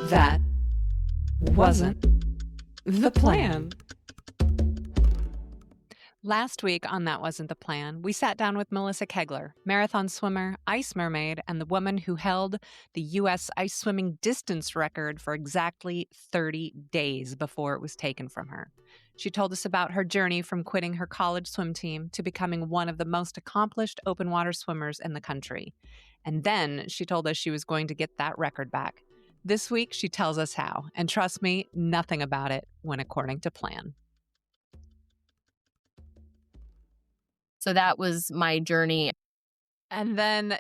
That wasn't the plan. Last week on That Wasn't the Plan, we sat down with Melissa Kegler, marathon swimmer, ice mermaid, and the woman who held the U.S. ice swimming distance record for exactly 30 days before it was taken from her. She told us about her journey from quitting her college swim team to becoming one of the most accomplished open water swimmers in the country. And then she told us she was going to get that record back. This week, she tells us how. And trust me, nothing about it went according to plan. So that was my journey. And then,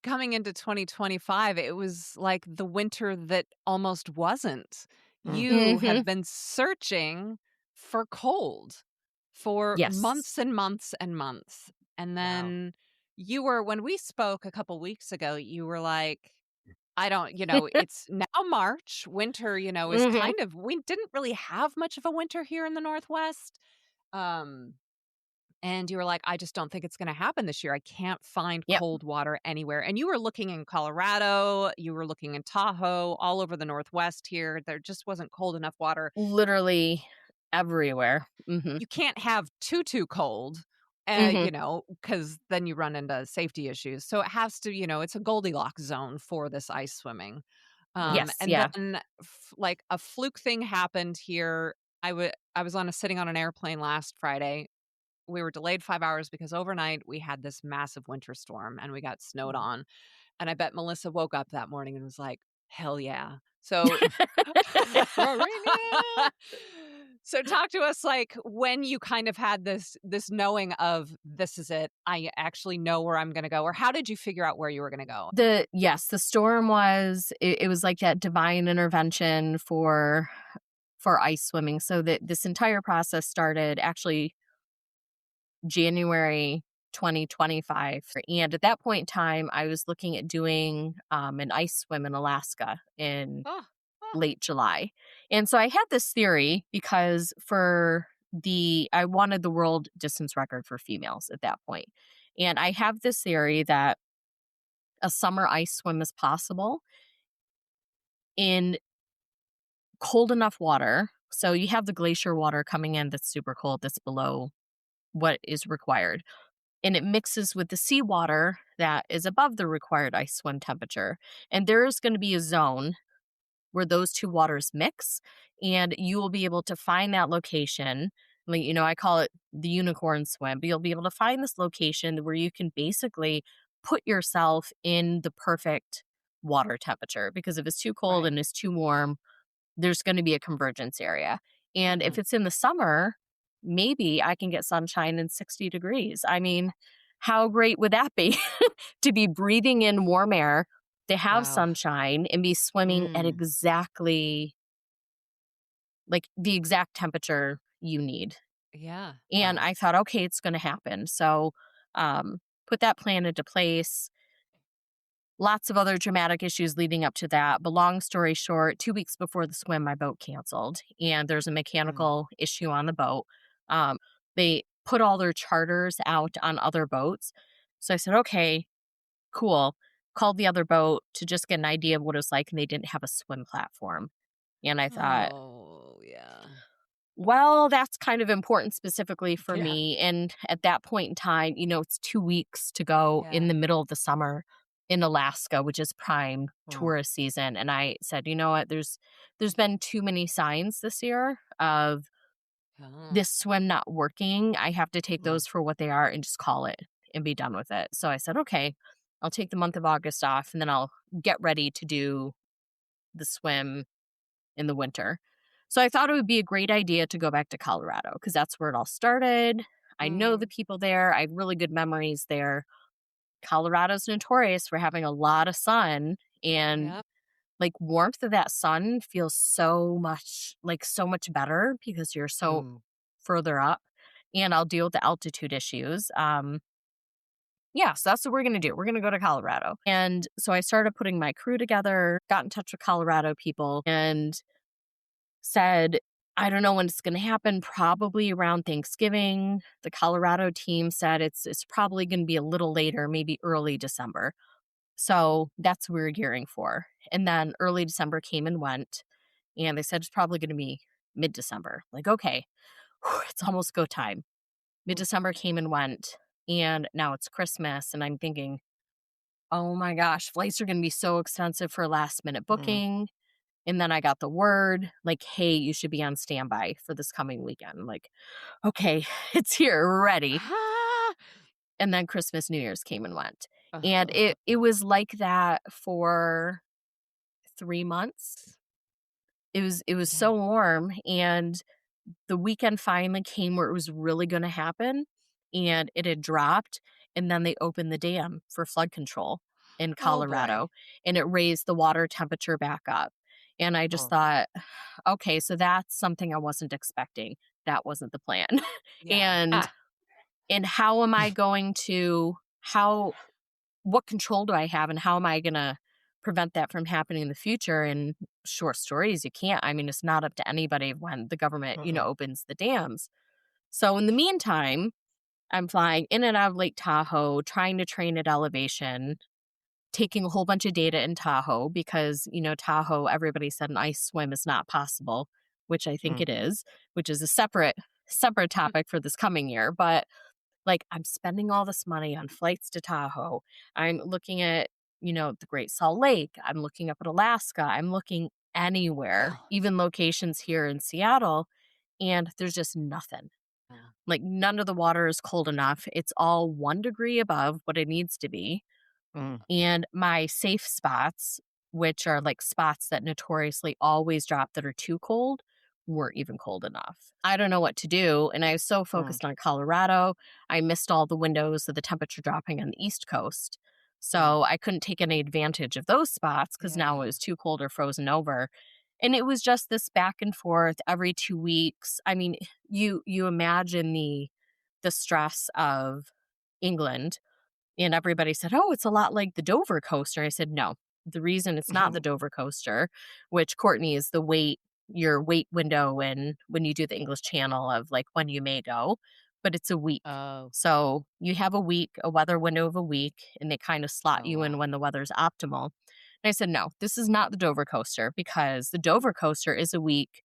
coming into 2025, it was like the winter that almost wasn't. You have been searching for cold for months and months and months. And then when we spoke a couple weeks ago, you were like, it's now March. Winter, is kind of, we didn't really have much of a winter here in the Northwest. And you were like, I just don't think it's going to happen this year. I can't find cold water anywhere. And you were looking in Colorado, you were looking in Tahoe, all over the Northwest here. There just wasn't cold enough water. Literally everywhere. You can't have too cold, because then you run into safety issues. So it has to, it's a Goldilocks zone for this ice swimming. Then like a fluke thing happened here. I was sitting on an airplane last Friday. We were delayed 5 hours because overnight we had this massive winter storm and we got snowed on. And I bet Melissa woke up that morning and was like, hell yeah. So, so talk to us, like, when you kind of had this knowing of, this is it, I actually know where I'm going to go, or how did you figure out where you were going to go? The storm was, it was like that divine intervention for ice swimming. So that this entire process started actually January 2025. And at that point in time, I was looking at doing an ice swim in Alaska in late July. And so I had this theory because I wanted the world distance record for females at that point. And I have this theory that a summer ice swim is possible in cold enough water. So you have the glacier water coming in that's super cold, that's below what is required. And it mixes with the seawater that is above the required ice swim temperature. And there is going to be a zone where those two waters mix, and you will be able to find that location. Like, I call it the unicorn swim, but you'll be able to find this location where you can basically put yourself in the perfect water temperature, because if it's too cold and it's too warm, there's going to be a convergence area. And if it's in the summer, maybe I can get sunshine in 60 degrees. I mean, how great would that be to be breathing in warm air, to have sunshine, and be swimming at exactly like the exact temperature you need. Yeah. And I thought, okay, it's going to happen. So put that plan into place. Lots of other dramatic issues leading up to that. But long story short, 2 weeks before the swim, my boat canceled. And there's a mechanical issue on the boat. They put all their charters out on other boats. So I said, okay, cool. Called the other boat to just get an idea of what it was like. And they didn't have a swim platform. And I thought, well, that's kind of important specifically for me. And at that point in time, it's 2 weeks to go in the middle of the summer in Alaska, which is prime tourist season. And I said, you know what, there's been too many signs this year of this swim not working. I have to take those for what they are and just call it and be done with it. So I said, okay, I'll take the month of August off, and then I'll get ready to do the swim in the winter. So I thought it would be a great idea to go back to Colorado, because that's where it all started. I know the people there. I have really good memories there. Colorado's notorious for having a lot of sun, and like warmth of that sun feels so much better because you're so further up, and I'll deal with the altitude issues. So that's what we're going to do. We're going to go to Colorado. And so I started putting my crew together, got in touch with Colorado people, and said, I don't know when it's going to happen, probably around Thanksgiving. The Colorado team said it's probably going to be a little later, maybe early December. So that's what we were gearing for. And then early December came and went, and they said it's probably going to be mid-December. Like, okay, it's almost go time. Mid-December came and went, and now it's Christmas, and I'm thinking, oh my gosh, flights are going to be so expensive for last-minute booking. And then I got the word, like, hey, you should be on standby for this coming weekend. I'm like, okay, it's here, we're ready. And then Christmas, New Year's came and went. And it was like that for 3 months. It was so warm, and the weekend finally came where it was really gonna happen, and it had dropped, and then they opened the dam for flood control in Colorado, and it raised the water temperature back up. And I just thought, okay, so that's something I wasn't expecting. That wasn't the plan. Yeah. And how am I going to what control do I have, and how am I gonna prevent that from happening in the future? And short stories, you can't. I mean, it's not up to anybody when the government, opens the dams. So in the meantime, I'm flying in and out of Lake Tahoe, trying to train at elevation, taking a whole bunch of data in Tahoe because, Tahoe, everybody said an ice swim is not possible, which I think it is, which is a separate topic for this coming year. But like, I'm spending all this money on flights to Tahoe. I'm looking at, the Great Salt Lake. I'm looking up at Alaska. I'm looking anywhere, even locations here in Seattle, and there's just nothing. Like, none of the water is cold enough. It's all 1 degree above what it needs to be. And my safe spots, which are like spots that notoriously always drop that are too cold, weren't even cold enough. I don't know what to do. And I was so focused on Colorado, I missed all the windows of the temperature dropping on the East Coast. So I couldn't take any advantage of those spots because now it was too cold or frozen over. And it was just this back and forth every 2 weeks. I mean, you imagine the stress of England, and everybody said, oh, it's a lot like the Dover coaster. I said, no, the reason it's not the Dover coaster, which Courtney is your wait window and when you do the English Channel of like when you may go, but it's a week. So you have a weather window of a week, and they kind of slot you in when the weather's optimal. And I said, no, this is not the Dover coaster because the Dover coaster is a week,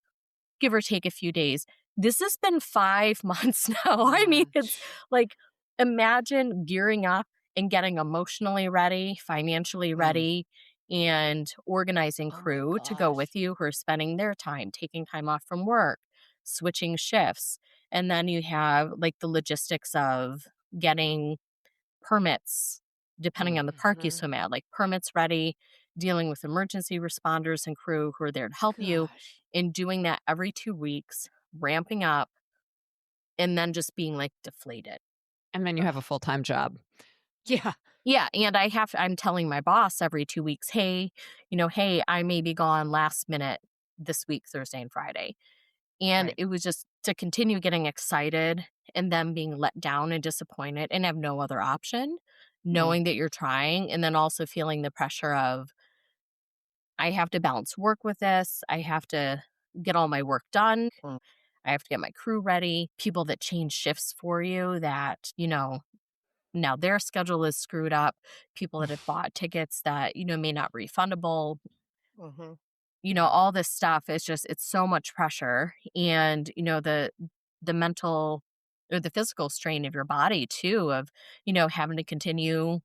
give or take a few days. This has been 5 months now. I mean, it's like, imagine gearing up and getting emotionally ready, financially ready, and organizing crew to go with you who are spending their time, taking time off from work, switching shifts. And then you have like the logistics of getting permits, depending on the park you swim at, like permits ready, dealing with emergency responders and crew who are there to help you, and doing that every 2 weeks, ramping up, and then just being like deflated. And then you have a full-time job. Yeah, and I'm telling my boss every 2 weeks, hey, I may be gone last minute this week, Thursday and Friday. And it was just to continue getting excited and then being let down and disappointed and have no other option, knowing that you're trying, and then also feeling the pressure of, I have to balance work with this. I have to get all my work done. I have to get my crew ready. People that change shifts for you that, now their schedule is screwed up. People that have bought tickets that, may not be refundable. All this stuff is just, it's so much pressure. And, the mental or the physical strain of your body too, of, having to continue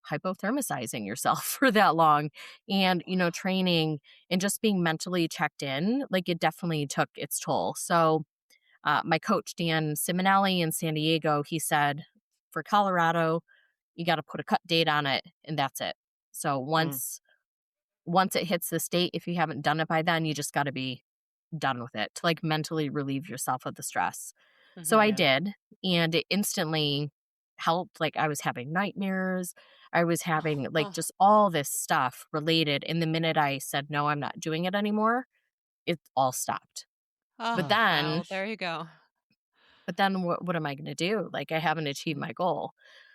hypothermicizing yourself for that long and, training and just being mentally checked in, like it definitely took its toll. So my coach, Dan Simonelli in San Diego, he said, for Colorado, you got to put a cut date on it, and that's it. So once it hits this date, if you haven't done it by then, you just got to be done with it to like mentally relieve yourself of the stress. So I did, and it instantly helped. Like, I was having nightmares. I was having like just all this stuff related. And the minute I said, no, I'm not doing it anymore, it all stopped. But then, well, there you go. But then what am I going to do? Like, I haven't achieved my goal.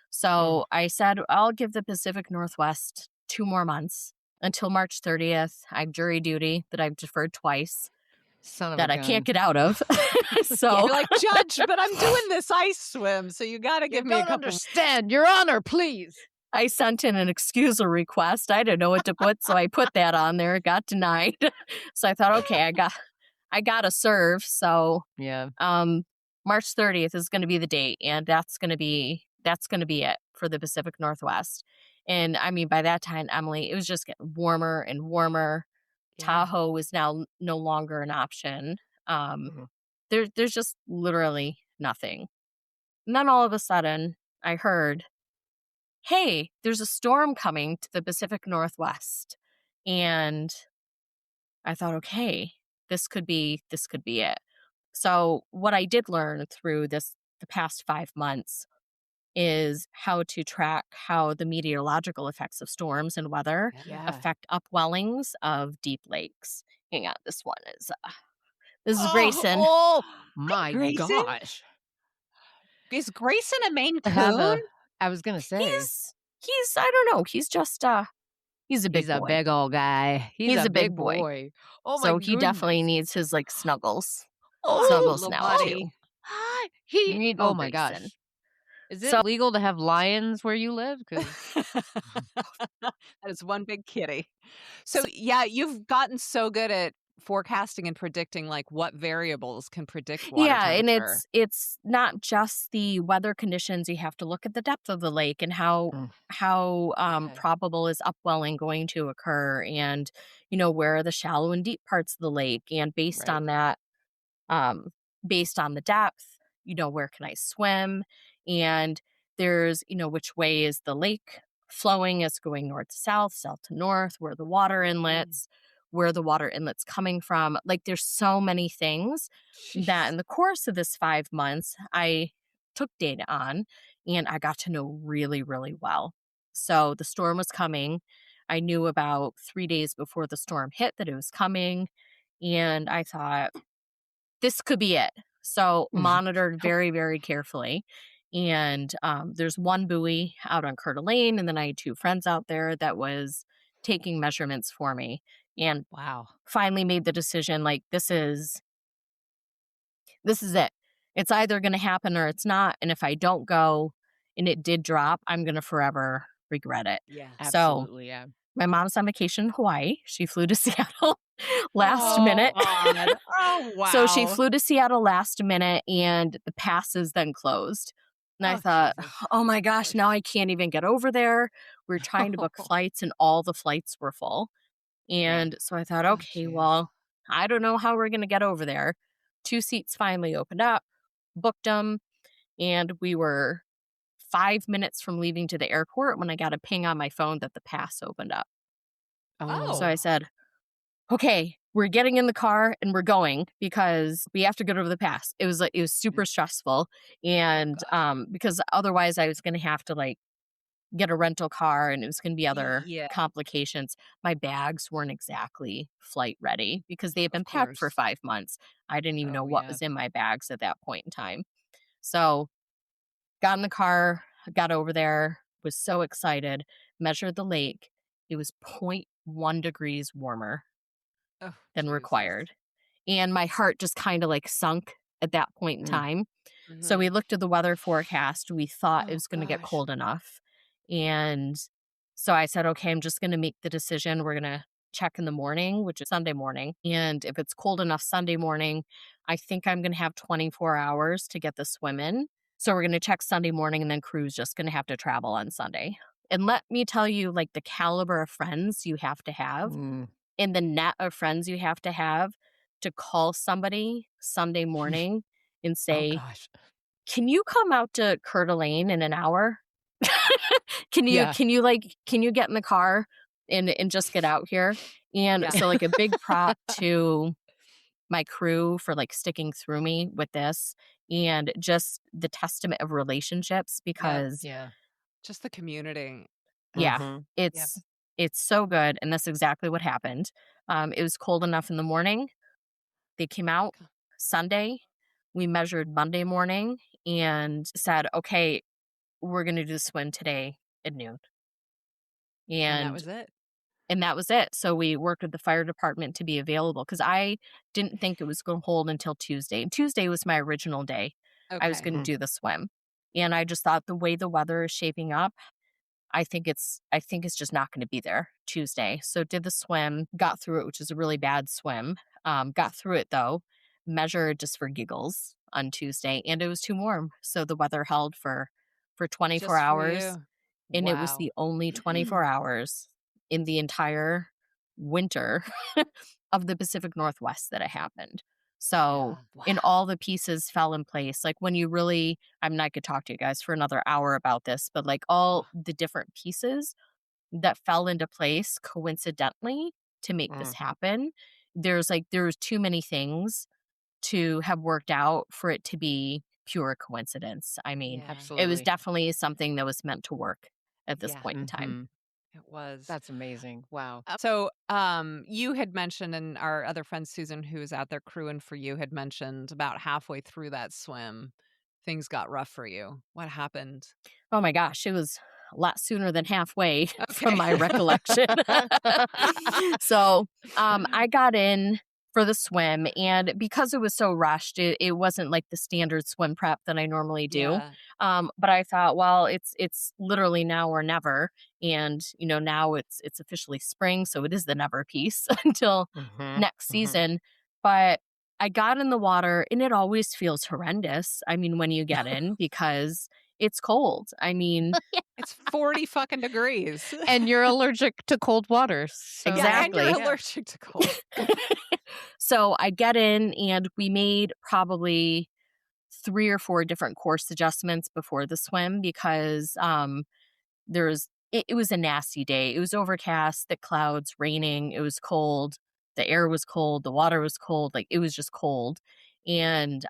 So I said, I'll give the Pacific Northwest 2 more months until March 30th. I have jury duty that I've deferred twice that I can't get out of. So you're like, Judge, but I'm doing this ice swim, so you got to give me a couple. Understand, Your Honor, please. I sent in an excusal request. I didn't know what to put, so I put that on there. It got denied. So I thought, okay, I got to serve. So Yeah. March 30th is going to be the date, and that's going to be it for the Pacific Northwest. And I mean, by that time, Emily, it was just getting warmer and warmer. Yeah. Tahoe was now no longer an option. There's just literally nothing. And then all of a sudden, I heard, hey, there's a storm coming to the Pacific Northwest. And I thought, okay, this could be it. So what I did learn through the past 5 months is how to track how the meteorological effects of storms and weather Yeah. affect upwellings of deep lakes. Hang on, this is Grayson. Oh my Grayson? gosh. Is Grayson a Maine To have Coon? I was gonna say He's I don't know. He's just he's a big he's a boy. big old guy. He's a big boy. Oh my So he definitely goodness. needs his like snuggles. Oh, Snuggles little now buddy. too. He You need oh little my Grayson. gosh. Is it legal to have lions where you live? 'Cause That is one big kitty. So, yeah, you've gotten so good at forecasting and predicting, like, what variables can predict water Yeah, and temperature. it's not just the weather conditions. You have to look at the depth of the lake and how Okay. probable is upwelling going to occur, and where are the shallow and deep parts of the lake, and based Right. on that, based on the depth, where can I swim, and there's which way is the lake flowing? Is it going north to south, south to north? Where are the water inlets? Where the water inlets coming from? Like, there's so many things that Jeez. in the course of this 5 months, I took data on and I got to know really, really well. So the storm was coming. I knew about 3 days before the storm hit that it was coming. And I thought, this could be it. So monitored very, very carefully. And there's one buoy out on Coeur d'Alene, and then I had 2 friends out there that was taking measurements for me. And Wow. finally made the decision, like, this is it. It's either going to happen or it's not. And if I don't go and it did drop, I'm going to forever regret it. Yeah. So Absolutely, yeah. my mom's on vacation in Hawaii. She flew to Seattle last minute. God. Oh, wow. So she flew to Seattle last minute and the passes then closed. And I thought, Jesus. oh my gosh, now I can't even get over there. We were trying to book flights and all the flights were full. And so I thought, okay, jeez. well, I don't know how we're going to get over there. 2 seats finally opened up, booked them, and we were 5 minutes from leaving to the airport when I got a ping on my phone that the pass opened up. Oh. So I said, okay, we're getting in the car and we're going because we have to get over the pass. It was super stressful. And because otherwise I was going to have to like get a rental car and it was going to be other complications. My bags weren't exactly flight ready because they had been packed for 5 months. I didn't even know what was in my bags at that point in time. So got in the car, got over there, was so excited, measured the lake. It was 0.1 degrees warmer than required. And my heart just kind of like sunk at that point in time. So we looked at the weather forecast. We thought it was going to get cold enough. And so I said, okay, I'm just going to make the decision. We're going to check in the morning, which is Sunday morning. And if it's cold enough Sunday morning, I think I'm going to have 24 hours to get the swim in. So we're going to check Sunday morning and then crew's just going to have to travel on Sunday. And let me tell you, like, the caliber of friends you have to have and the net of friends you have to call somebody Sunday morning and say, can you come out to Coeur d'Alene in an hour? Can you get in the car and just get out here? And so like a big prop to my crew for like sticking through me with this and just the testament of relationships because just the community. it's so good. And that's exactly what happened. It was cold enough in the morning. They came out Sunday. We measured Monday morning and said, okay, we're going to do the swim today at noon. And that was it. And that was it. So we worked with the fire department to be available because I didn't think it was going to hold until Tuesday. And Tuesday was my original day. I was going to do the swim. And I just thought the way the weather is shaping up, I think it's just not going to be there Tuesday. So did the swim, got through it, which is a really bad swim. Got through it though, measured just for giggles on Tuesday, and it was too warm. So the weather held for 24 Just for hours, you. and it was Wow. the only 24 hours in the entire winter of the Pacific Northwest that it happened. So Yeah. and Wow. all the pieces fell in place. Like when you really, I mean, I could talk to you guys for another hour about this, but like all the different pieces that fell into place coincidentally to make this happen. There's too many things to have worked out for it to be pure coincidence. I mean, Yeah. it was Absolutely. definitely something that was meant to work at this Yeah. point in time. Mhm. It was. That's amazing. Wow. So, you had mentioned, and our other friend Susan, who was out there crewing for you, had mentioned about halfway through that swim, things got rough for you. What happened? Oh my gosh, it was a lot sooner than halfway from Okay. my recollection. So, I got in for the swim, and because it was so rushed, it wasn't like the standard swim prep that I normally do. Yeah. But I thought, well, it's literally now or never, and now it's officially spring, so it is the never piece until next season. But I got in the water, and it always feels horrendous. I mean, when you get in because it's cold. I mean, It's 40 fucking degrees. And you're allergic to cold water. So Yeah, and you're Exactly. allergic to cold. So I get in, and we made probably 3 or 4 different course adjustments before the swim because it was a nasty day. It was overcast, thick clouds, raining, it was cold, the air was cold, the water was cold, like it was just cold. And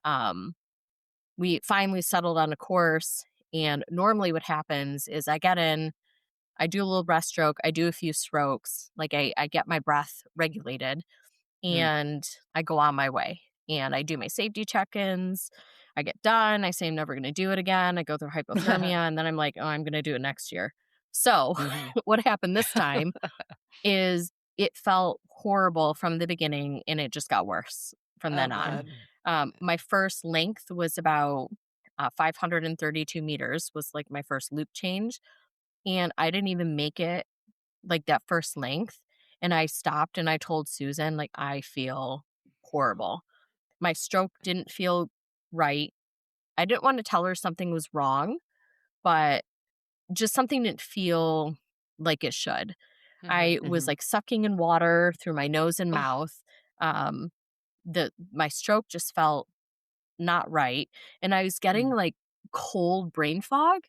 we finally settled on a course. And normally what happens is I get in, I do a little breaststroke, I do a few strokes, like I get my breath regulated, and I go on my way. And I do my safety check-ins. I get done. I say I'm never going to do it again. I go through hypothermia, and then I'm like, oh, I'm going to do it next year. So what happened this time is it felt horrible from the beginning, and it just got worse from then on. God. My first length was about 532 meters was like my first loop change. And I didn't even make it like that first length. And I stopped and I told Susan, like, I feel horrible. My stroke didn't feel right. I didn't want to tell her something was wrong, but just something didn't feel like it should. I was like sucking in water through my nose and mouth. Um, my stroke just felt not right. And I was getting like cold brain fog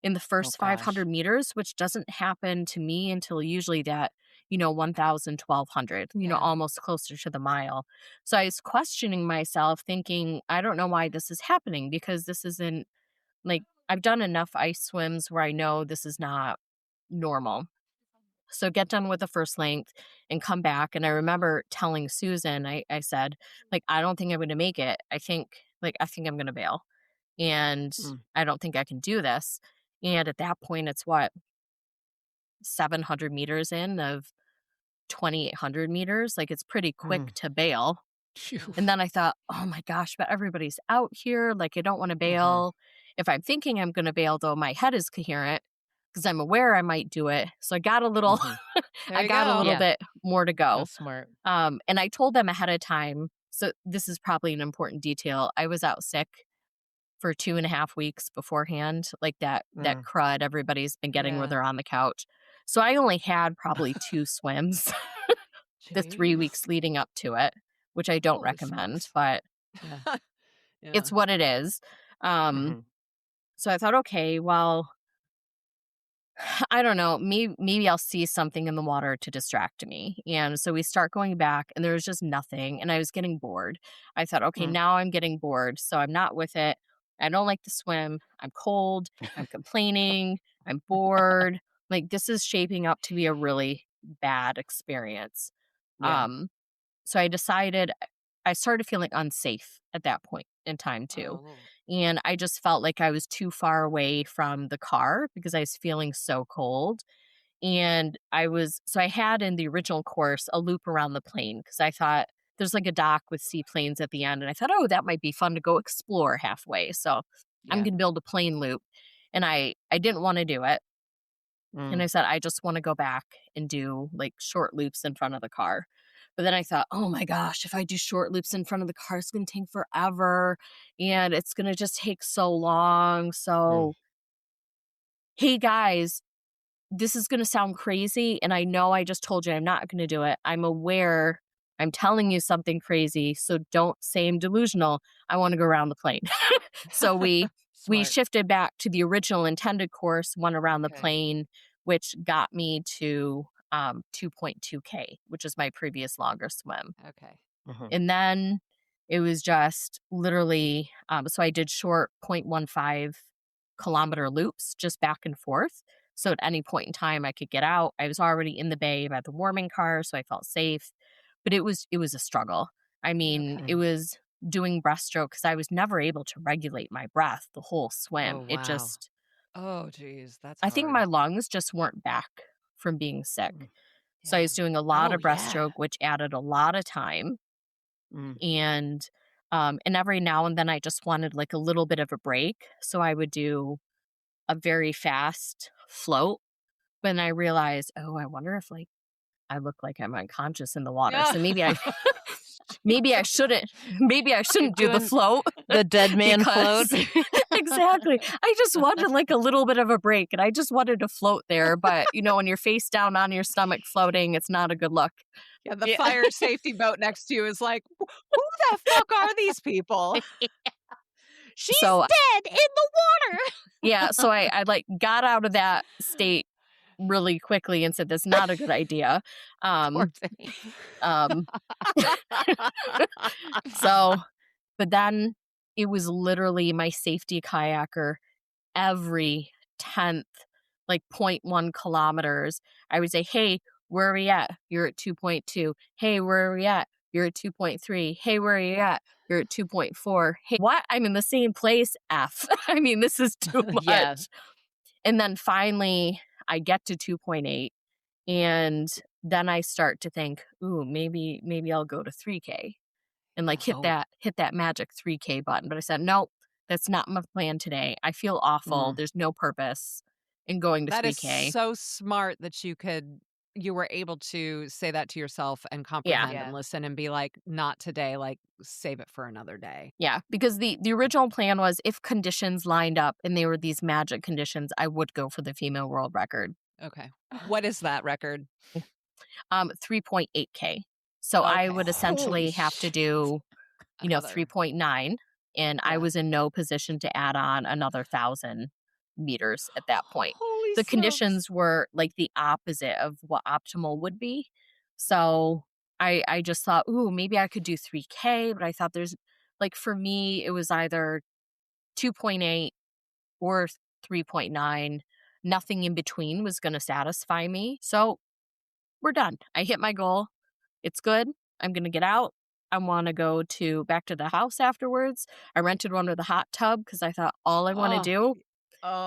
in the first 500 meters, which doesn't happen to me until usually that, 1,000, 1,200, Yeah. almost closer to the mile. So I was questioning myself, thinking, I don't know why this is happening because this isn't like I've done enough ice swims where I know this is not normal. So get done with the first length and come back. And I remember telling Susan, I said, like, I don't think I'm going to make it. I think I'm going to bail. And I don't think I can do this. And at that point, it's what, 700 meters in of 2,800 meters. Like, it's pretty quick to bail. And then I thought, oh my gosh, but everybody's out here. Like, I don't want to bail. If I'm thinking I'm going to bail, though, my head is coherent because I'm aware I might do it. So I got a little, There you go. bit more to go. That's smart. And I told them ahead of time. So this is probably an important detail. I was out sick for 2.5 weeks beforehand, like that crud everybody's been getting where Yeah. they're on the couch. So I only had probably 2 swims the 3 Jeez. weeks leading up to it, which I don't Holy recommend, smokes. but Yeah. it's what it is. So I thought, okay, well, I don't know, maybe I'll see something in the water to distract me. And so we start going back, and there was just nothing, and I was getting bored. I thought, okay, now I'm getting bored, so I'm not with it. I don't like to swim. I'm cold. I'm complaining. I'm bored. Like, this is shaping up to be a really bad experience. Yeah. So I decided I started feeling unsafe at that point in time too. Oh. And I just felt like I was too far away from the car because I was feeling so cold. And so I had in the original course a loop around the plane because I thought there's like a dock with seaplanes at the end. And I thought, oh, that might be fun to go explore halfway. So I'm going to build a plane loop. And I didn't want to do it. And I said, I just want to go back and do like short loops in front of the car. But then I thought, oh my gosh, if I do short loops in front of the car, it's going to take forever and it's going to just take so long. So, hey guys, this is going to sound crazy. And I know I just told you I'm not going to do it. I'm aware I'm telling you something crazy. So don't say I'm delusional. I want to go around the plane. So we shifted back to the original intended course, went around the plane, which got me to 2.2K, which is my previous longer swim. Okay. And then it was just literally, so I did short 0.15 kilometer loops just back and forth. So at any point in time I could get out. I was already in the bay by the warming car, so I felt safe. But it was a struggle. I mean, it was doing breaststroke because I was never able to regulate my breath the whole swim. Oh, wow. It just, oh, geez, that's I hard. think my lungs just weren't back from being sick. So I was doing a lot of breaststroke, which added a lot of time. And every now and then I just wanted like a little bit of a break. So I would do a very fast float. But then I realized, oh, I wonder if like I look like I'm unconscious in the water. So maybe I shouldn't do the float. The dead man float. Exactly. I just wanted like a little bit of a break and I just wanted to float there. But when you're face down on your stomach floating, it's not a good look. Yeah, the fire safety boat next to you is like, who the fuck are these people? She's dead in the water. Yeah, so I like got out of that state really quickly and said, that's not a good idea. So, but then it was literally my safety kayaker every 10th, like 0.1 kilometers. I would say, hey, where are we at? You're at 2.2. Hey, where are we at? You're at 2.3. Hey, where are you at? You're at 2.4. Hey, what? I'm in the same place. F. I mean, this is too much. Yeah. And then finally I get to 2.8 and then I start to think, ooh, maybe I'll go to 3K and like hit that magic 3K button. But I said, nope, that's not my plan today. I feel awful. There's no purpose in going to 3K. That is so smart that you were able to say that to yourself and comprehend and listen and be like, not today, like save it for another day. Yeah, because the original plan was if conditions lined up and they were these magic conditions, I would go for the female world record. Okay. What is that record? 3.8K. So I would essentially have to do, 3.9. And I was in no position to add on another 1,000 meters at that point. The conditions were like the opposite of what optimal would be. So I just thought, ooh, maybe I could do 3K. But I thought there's like, for me, it was either 2.8 or 3.9. Nothing in between was going to satisfy me. So we're done. I hit my goal. It's good. I'm going to get out. I want to go back to the house afterwards. I rented one with a hot tub because I thought all I want to do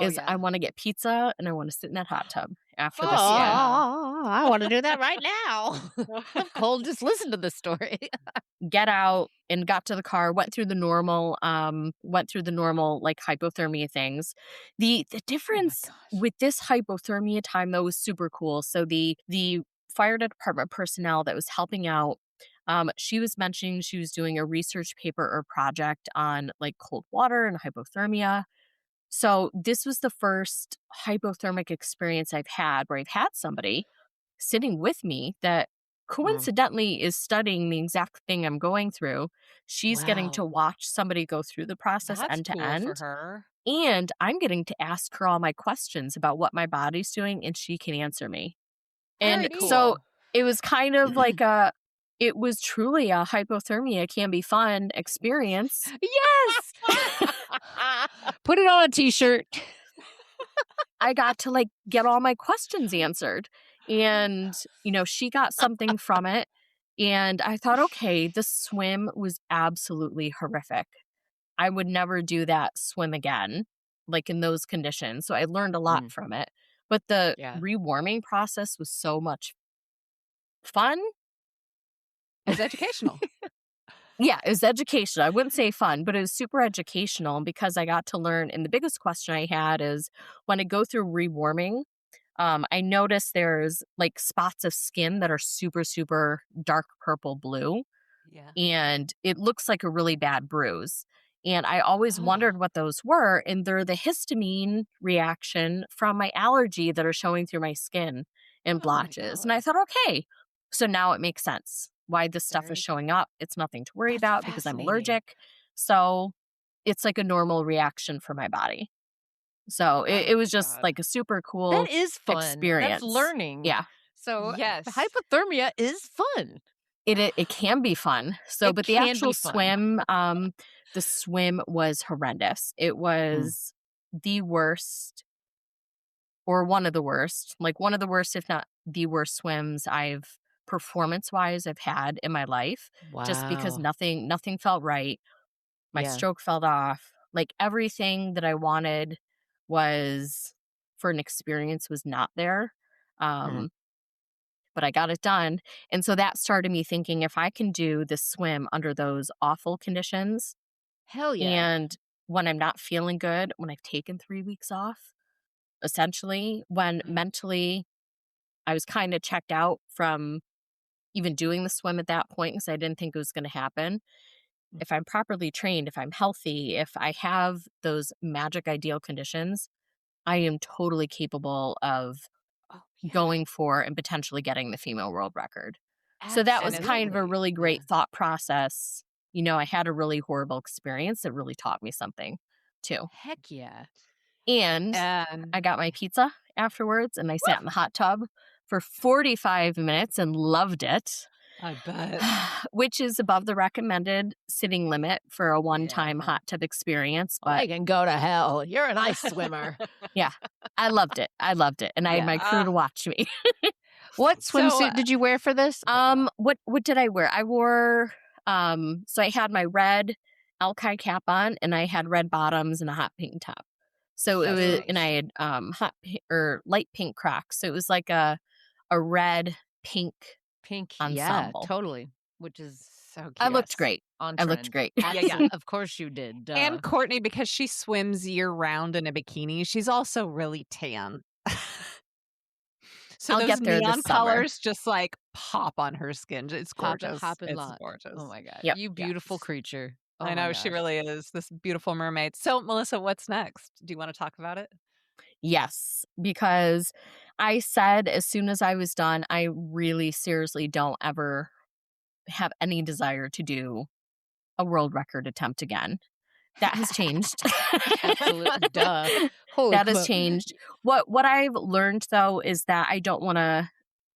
is I want to get pizza and I want to sit in that hot tub after this. I want to do that right now. I'm cold. Just listen to the story. Get out and got to the car, went through the normal like hypothermia things. The difference with this hypothermia time though was super cool. So the fire department personnel that was helping out, she was mentioning she was doing a research paper or project on like cold water and hypothermia. So this was the first hypothermic experience I've had where I've had somebody sitting with me that coincidentally is studying the exact thing I'm going through. She's getting to watch somebody go through the process end to end. For her. And I'm getting to ask her all my questions about what my body's doing and she can answer me. And so it was kind of like it was truly a hypothermia can be fun experience. Yes. Put it on a t-shirt. I got to like get all my questions answered and, she got something from it. And I thought, okay, the swim was absolutely horrific. I would never do that swim again, like in those conditions. So I learned a lot from it. But the rewarming process was so much fun. It's educational. Yeah, it was educational. I wouldn't say fun, but it was super educational because I got to learn. And the biggest question I had is when I go through rewarming, I noticed there's like spots of skin that are super, super dark purple blue, Yeah. and it looks like a really bad bruise. And I always Oh. wondered what those were. And they're the histamine reaction from my allergy that are showing through my skin and Oh my blotches. And I God. thought, okay, so now it makes sense why this stuff is Very showing up. It's nothing to worry That's about because I'm fascinating. allergic. So it's like a normal reaction for my body. So it Oh was my just God. like a super cool That is fun. experience. That's learning. Yeah. So Yes. hypothermia is fun. It can be fun. So, It but the can actual be fun. the swim was horrendous. It was the worst, or one of the worst, like one of the worst, if not the worst swims I've performance wise I've had in my life. Just because Wow. nothing felt right. My Yeah. stroke fell off. Like everything that I wanted was for an experience was not there. Um, but I got it done. And so that started me thinking, if I can do this swim under those awful conditions, Hell yeah. and when I'm not feeling good, when I've taken 3 weeks off, essentially, when mentally I was kind of checked out from even doing the swim at that point because I didn't think it was going to happen. If I'm properly trained, if I'm healthy, if I have those magic ideal conditions, I am totally capable of Oh, yeah. going for and potentially getting the female world record. So that was kind of a Absolutely. really Yeah. great thought process. You know, I had a really horrible experience that really taught me something too. Heck yeah. And I And got my pizza afterwards and I sat in the hot tub for 45 minutes and loved it, I bet. which is above the recommended sitting limit for a one-time Yeah. hot tub experience. Well, they But can go to hell. You're an ice swimmer. yeah, I loved it. I loved it. And I had Yeah. my crew to watch me. What So, swimsuit did you wear for this? What did I wear? I wore so I had my red alki cap on and I had red bottoms and a hot pink top. So it That's was, nice. and I had or light pink Crocs. So it was like a red pink Pink. ensemble. Yeah, totally. Which is So cute. I looked Yes. great. on I trend. looked great. Yeah. Of course you did. Duh. And Courtney, because she swims year round in a bikini, she's also really tan. So I'll those get there neon this summer. colors just like pop on her skin. It's Hop gorgeous. and It's lock. gorgeous. Oh my god. Yep. You beautiful creature. Oh I my know she gosh. really is this beautiful mermaid. So Melissa, what's next? Do you want to talk about it? Yes, because I said as soon as I was done, I really seriously don't ever have any desire to do a world record attempt again. That has changed. Absolutely. Duh. Holy That has crap. changed. What I've learned though is that I don't want to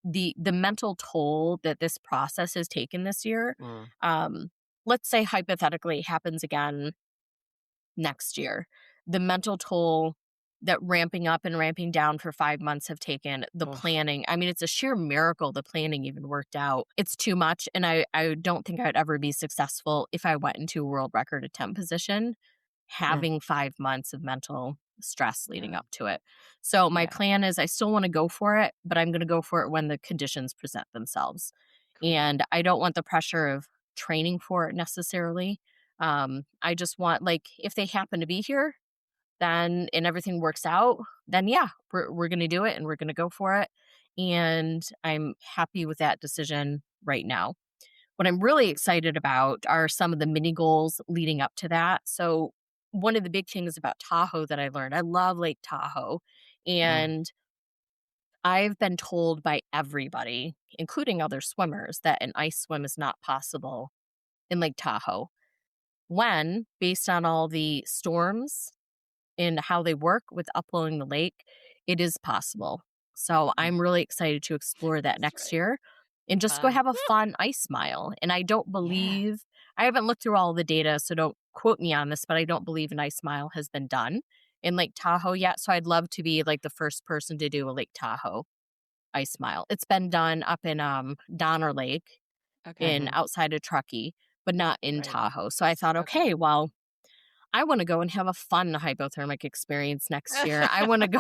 the mental toll that this process has taken this year. Let's say hypothetically it happens again next year. The mental toll that ramping up and ramping down for 5 months have taken, the planning. I mean, it's a sheer miracle the planning even worked out. It's too much. And I don't think I'd ever be successful if I went into a world record attempt position, having 5 months of mental stress leading up to it. So my plan is I still want to go for it, but I'm going to go for it when the conditions present themselves. And I don't want the pressure of training for it necessarily. I just want, like, if they happen to be here, then and everything works out, then yeah, we're gonna do it and we're gonna go for it. And I'm happy with that decision right now. What I'm really excited about are some of the mini goals leading up to that. So one of the big things about Tahoe that I learned, I love Lake Tahoe. And I've been told by everybody, including other swimmers, that an ice swim is not possible in Lake Tahoe. When, based on all the storms and how they work with uploading the lake, it is possible. So I'm really excited to explore that next year and just go have a fun ice mile. And I don't believe, I haven't looked through all the data, so don't quote me on this, but I don't believe an ice mile has been done in Lake Tahoe yet. So I'd love to be like the first person to do a Lake Tahoe ice mile. It's been done up in Donner Lake in outside of Truckee, but not in Tahoe. So I thought, okay, well, I want to go and have a fun hypothermic experience next year. I want to go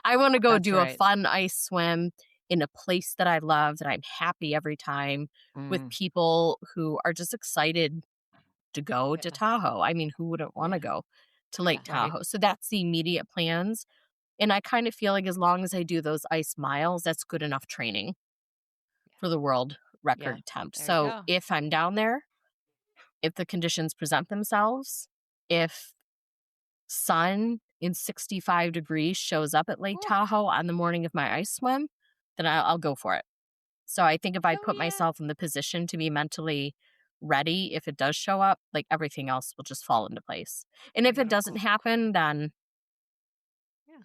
I want to go That's do a right. fun ice swim in a place that I love, that I'm happy every time, with people who are just excited to go to Tahoe. I mean, who wouldn't want to go to Lake Tahoe? So that's the immediate plans. And I kind of feel like as long as I do those ice miles, that's good enough training for the world Yeah. record attempt. There you So go. if I'm down there, if the conditions present themselves, if sun in 65 degrees shows up at Lake Ooh, Tahoe on the morning of my ice swim, then I'll go for it. So I think if I oh, put yeah. myself in the position to be mentally ready, if it does show up, like everything else will just fall into place. And if it doesn't Beautiful. happen, then Yeah.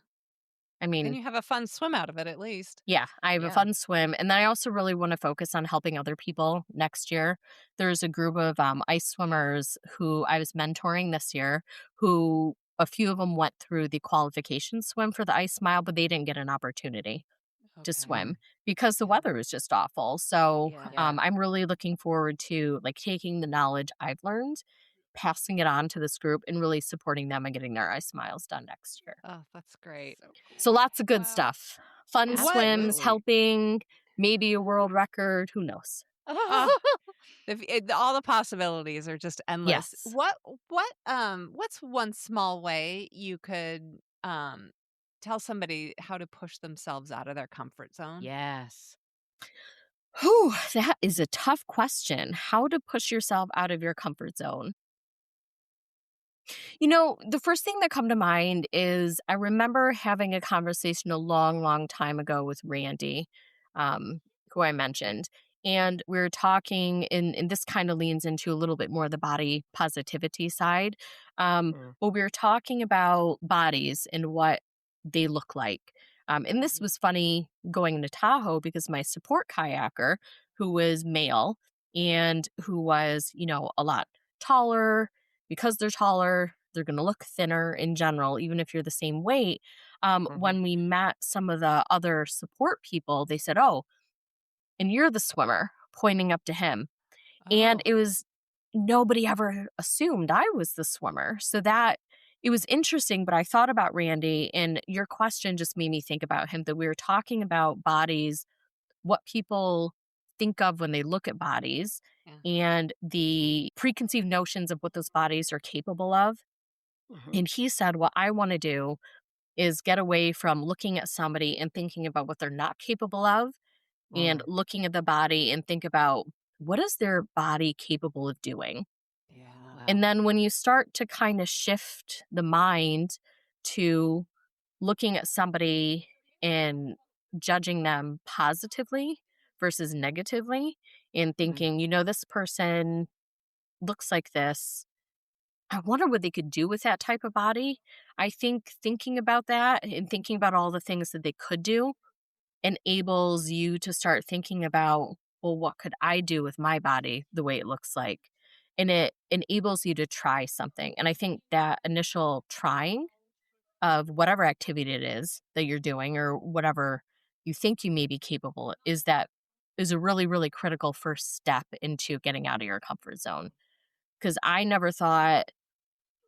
I Then mean, you have a fun swim out of it at least. yeah, I have a Yeah. fun swim. And then I also really want to focus on helping other people next year. There's a group of ice swimmers who I was mentoring this year, who a few of them went through the qualification swim for the ice mile, but they didn't get an opportunity to Okay. swim because the Yeah. weather was just awful. So Yeah. I'm really looking forward to like taking the knowledge I've learned, passing it on to this group, and really supporting them and getting their ice miles done next year. Oh, that's great. So cool. So lots of good Wow. stuff. Fun What? swims, Absolutely. helping, maybe a world record, who knows? Oh, all the possibilities are just endless. Yes. What's one small way you could tell somebody how to push themselves out of their comfort zone? Yes. Whew, that is a tough question. How to push yourself out of your comfort zone. You know, the first thing that come to mind is I remember having a conversation a long, long time ago with Randy, who I mentioned. And we were talking, and this kind of leans into a little bit more the body positivity side. Mm. But we were talking about bodies and what they look like. And this was funny going into Tahoe because my support kayaker, who was male and who was, a lot taller, because they're taller, they're going to look thinner in general, even if you're the same weight. Mhm. When we met some of the other support people, they said, "Oh, and you're the swimmer," pointing up to him. And Oh, it was nobody ever assumed I was the swimmer. So that it was interesting, but I thought about Randy, and your question just made me think about him, that we were talking about bodies, what people think of when they look at bodies, yeah. and the preconceived notions of what those bodies are capable of. Mhm. And he said, what I want to do is get away from looking at somebody and thinking about what they're not capable of, and Mm. looking at the body and think about what is their body capable of doing. Yeah. And Wow. then when you start to kind of shift the mind to looking at somebody and judging them positively versus negatively, and Mhm. thinking, this person looks like this. I wonder what they could do with that type of body. I think thinking about that and thinking about all the things that they could do enables you to start thinking about, well, what could I do with my body the way it looks like? And it enables you to try something. And I think that initial trying of whatever activity it is that you're doing, or whatever you think you may be capable, is a really, really critical first step into getting out of your comfort zone. Because I never thought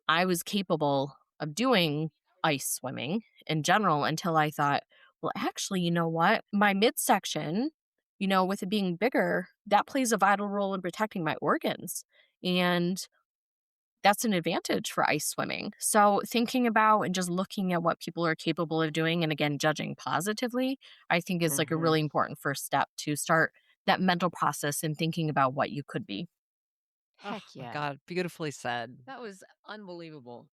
I was capable of doing ice swimming in general until I thought, well, actually, you know what? My midsection, with it being bigger, that plays a vital role in protecting my organs. And that's an advantage for ice swimming. So, thinking about and just looking at what people are capable of doing, and again, judging positively, I think is like a Mhm. really important first step to start that mental process and thinking about what you could be. Oh Heck my yeah. God, beautifully said. That was unbelievable.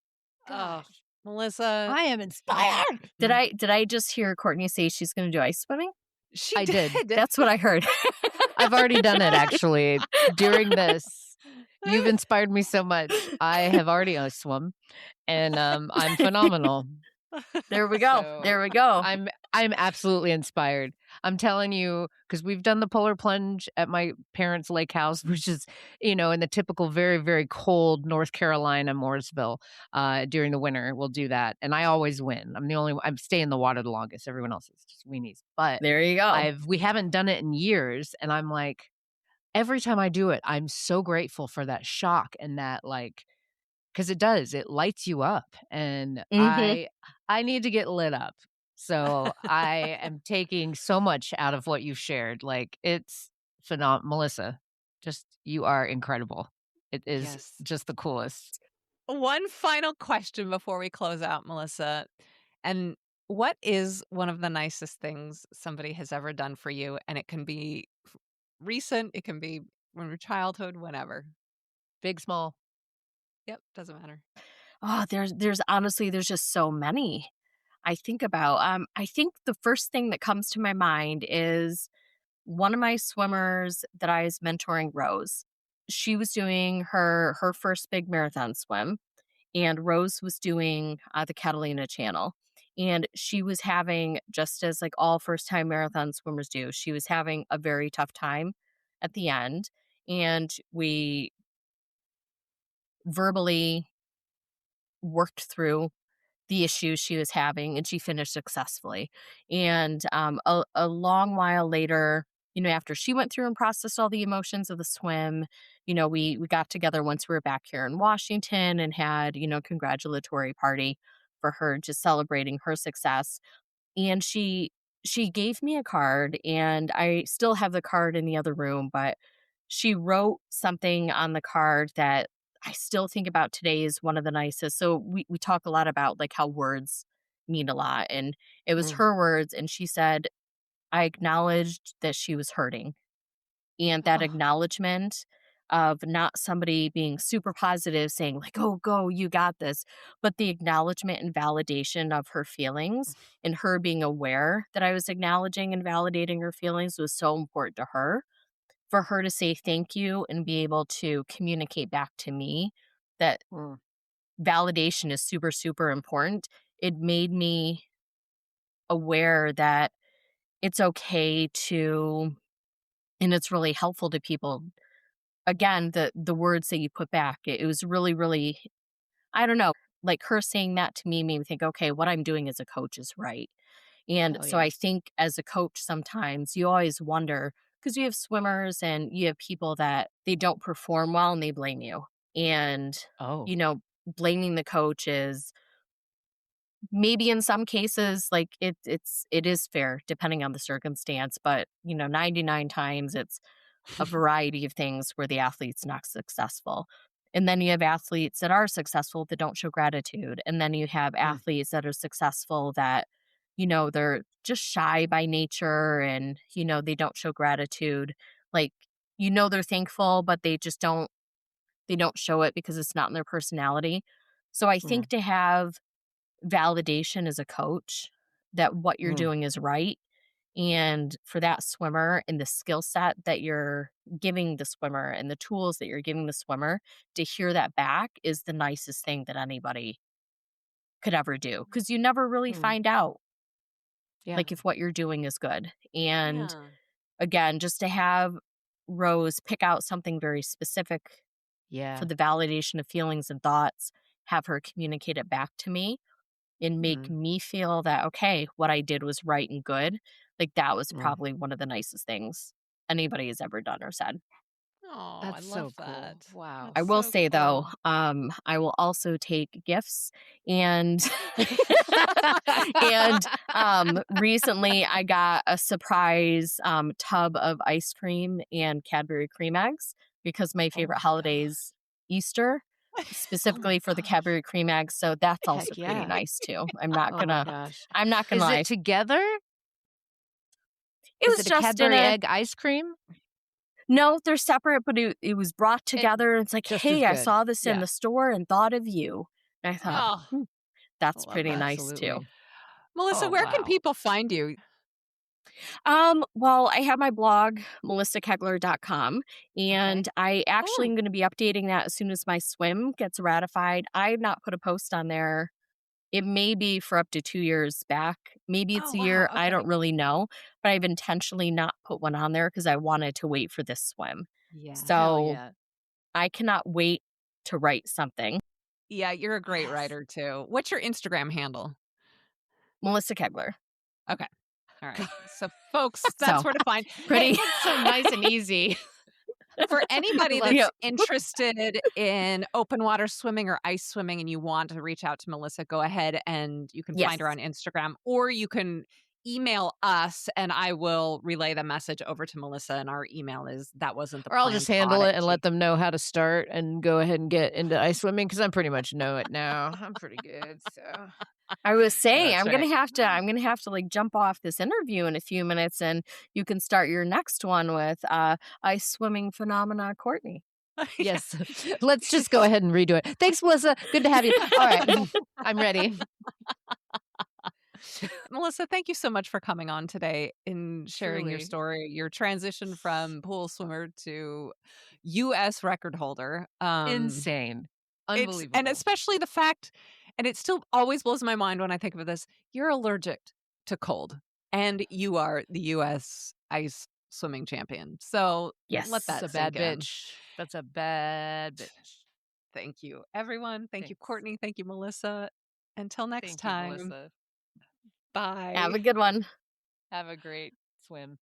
Oh, Gosh. Melissa, I am inspired. Did I just hear Courtney say she's going to do ice swimming? she I did. did. That's what I heard. I've already done it actually during this. You've inspired me so much. I have already swum and I'm phenomenal. There we go. So There we go. I'm absolutely inspired. I'm telling you, because we've done the polar plunge at my parents' lake house, which is, in the typical very, very cold North Carolina, Mooresville, during the winter. We'll do that. And I always win. I'm staying in the water the longest. Everyone else is just weenies. But There you go. we haven't done it in years. And I'm like, every time I do it, I'm so grateful for that shock and that like, because it lights you up, and Mhm. I need to get lit up. So I am taking so much out of what you've shared. Like, it's phenomenal. Melissa, just you are incredible. It is Yes. just the coolest. One final question before we close out, Melissa. And What is one of the nicest things somebody has ever done for you? And it can be recent, it can be from your childhood, whenever. Big, small. Yep, doesn't matter. Oh, there's honestly there's just so many I think about. I think the first thing that comes to my mind is one of my swimmers that I was mentoring, Rose. She was doing her first big marathon swim, and Rose was doing the Catalina Channel. And she was having, just as like all first time marathon swimmers do, she was having a very tough time at the end. And we verbally worked through the issues she was having, and she finished successfully. And a long while later, after she went through and processed all the emotions of the swim, we got together once we were back here in Washington and had, congratulatory party for her, just celebrating her success. And she gave me a card, and I still have the card in the other room, but she wrote something on the card that I still think about today is one of the nicest. So we talk a lot about like how words mean a lot, and it was Mm. her words, and she said, I acknowledged that she was hurting. And that Oh, acknowledgement of not somebody being super positive saying like, "Oh, go, you got this," but the acknowledgement and validation of her feelings, and her being aware that I was acknowledging and validating her feelings was so important to her. For her to say thank you and be able to communicate back to me that Mm. validation is super, super important, it made me aware that it's okay to, and it's really helpful to people. Again, the words that you put back, it was really, really, I don't know, like her saying that to me made me think, okay, what I'm doing as a coach is right. And Hell so yeah. I think as a coach, sometimes you always wonder, because you have swimmers and you have people that they don't perform well and they blame you. And, Oh. you know, blaming the coach is maybe in some cases like it is fair depending on the circumstance, but 99 times it's a variety of things where the athlete's not successful. And then you have athletes that are successful that don't show gratitude. And then you have Mm. athletes that are successful that, they're just shy by nature and, they don't show gratitude. Like, they're thankful, but they don't show it because it's not in their personality. So I Mm. think to have validation as a coach that what you're Mm. doing is right, and for that swimmer and the skill set that you're giving the swimmer and the tools that you're giving the swimmer, to hear that back is the nicest thing that anybody could ever do, because you never really Mm. find out Yeah. like if what you're doing is good. And yeah. again, just to have Rose pick out something very specific for Yeah. the validation of feelings and thoughts, have her communicate it back to me and make Mm. me feel that, okay, what I did was right and good. Like that was Mm. probably one of the nicest things anybody has ever done or said. Oh, I That's love so cool. that. Wow. I That's will so say though, cool. I will also take gifts, and and recently I got a surprise tub of ice cream and Cadbury cream eggs, because my Oh favorite my holiday god. is Easter, Oh my specifically for the gosh. Cadbury cream eggs. So that's also Heck pretty yeah. nice too. I'm not Oh my gonna gosh. I'm not gonna Is it lie. together? It Is was it a just in Cadbury a egg ice cream? No, they're separate, but it was brought It together. It's like, just as "Hey, I good. saw this in Yeah. the store and thought of you." And I thought, Oh, "Hmm, I that's love pretty that. nice too." Absolutely. Melissa, Oh, where can wow. people find you? Well, I have my blog, melissakegler.com, Okay. and I actually Oh. am gonna be updating that as soon as my swim gets ratified. I've not put a post on there. It may be for up to 2 years back. Maybe Oh, it's a wow. year, I Okay. don't really know, but I've intentionally not put one on there because I wanted to wait for this swim. Yeah. Hell So, yeah. I cannot wait to write something. Yeah, you're a great Yes. writer too. What's your Instagram handle? Melissa Kegler. Okay. All right. So, folks, that's So, where to find. Hey, pretty That's so nice and easy. for I anybody love Yeah. that's interested in open water swimming or ice swimming and you want to reach out to Melissa, go ahead and you can find her Yes. on Instagram, or you can email us and I will relay the message over to Melissa. And our email is that wasn't the Or I'll just handle it and let them know how to start and go ahead and get into ice swimming because I pretty much know it now. I'm pretty good. So I was saying That's I'm gonna have to like jump off this interview in a few minutes, and you can start your next one with ice swimming phenomena, Courtney. Yes. Let's just go ahead and redo it. Thanks, Melissa. Good to have you. All right. I'm ready. Melissa, thank you so much for coming on today and sharing your Truly. story, your transition from pool swimmer to U.S. record holder. Insane. Unbelievable. And especially the fact, and it still always blows my mind when I think of this, you're allergic to cold and you are the U.S. ice swimming champion. So Yes, let that That's a bad sink in. bitch. That's a bad bitch. Thank you, everyone. Thank you, Thanks. Courtney. Thank you, Melissa. Until next Thank you, time. Melissa. Bye. have a good one. Have a great swim.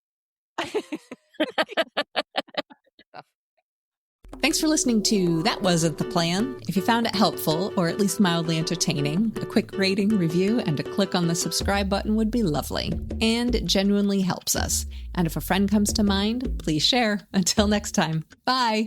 Thanks for listening to That Wasn't the Plan. If you found it helpful, or at least mildly entertaining, a quick rating, review, and a click on the subscribe button would be lovely. And it genuinely helps us. And if a friend comes to mind, please share. Until next time, bye.